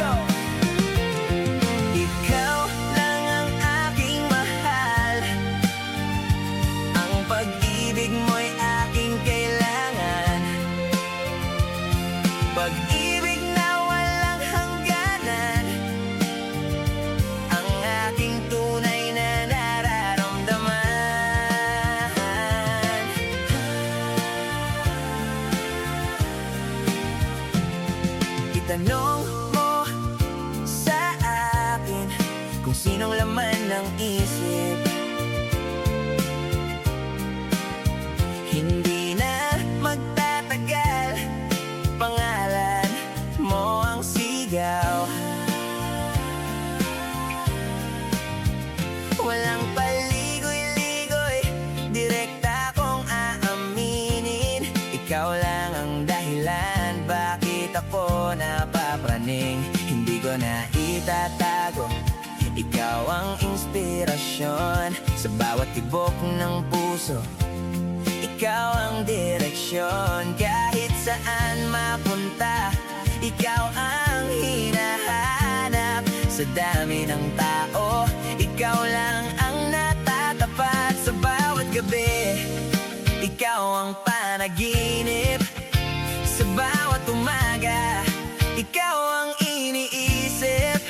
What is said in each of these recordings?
go! Ikaw lang ang aking mahal, ang pag-ibig mo'y aking kailangan, pag-ibig na walang hangganan, ang aking tunay na nararamdaman. Itanong mo sa akin kung sinong laman ng isip, hindi na magtatagal, pangalan mo ang sigaw. Walang paligoy-ligoy, direkta kong aaminin, ikaw lang ang dahilan bakit ako napapraning. Hindi ko na itatago, ikaw ang inspirasyon sa bawat tibok ng puso, ikaw ang direksyon. Kahit saan mapunta, ikaw ang hinahanap. Sa dami ng tao, ikaw lang ang natatapat. Sa bawat gabi, ikaw ang panaginip. Sa bawat umaga, ikaw ang iniisip.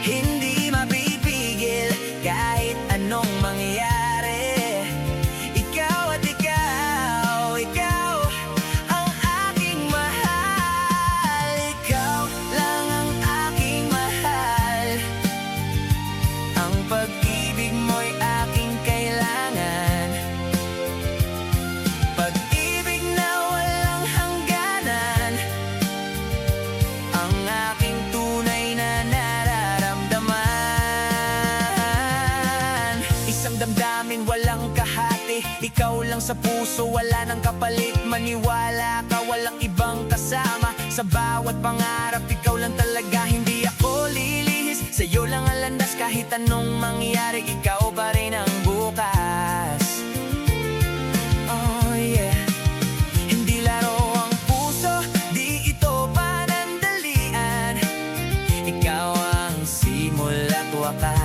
Hindi mapipigil kahit anong mangyari. Ikaw at ikaw, ikaw ang aking mahal. Ikaw lang ang aking mahal, ang pag-ibig mo'y aking kailangan, pag-ibig na walang hangganan, ang aking tunay na nararamdaman. Isang damdamin walang kahati, ikaw lang sa puso, wala nang kapalit. Maniwala ka, walang ibang kasama. Sa bawat pangarap, ikaw lang talaga. Hindi ako lilihis, sa'yo lang ang landas. Kahit anong mangyari, ikaw pa rin ang bukas. Oh yeah. Hindi laro ang puso, di ito panandalian, ikaw ang simula't wakas.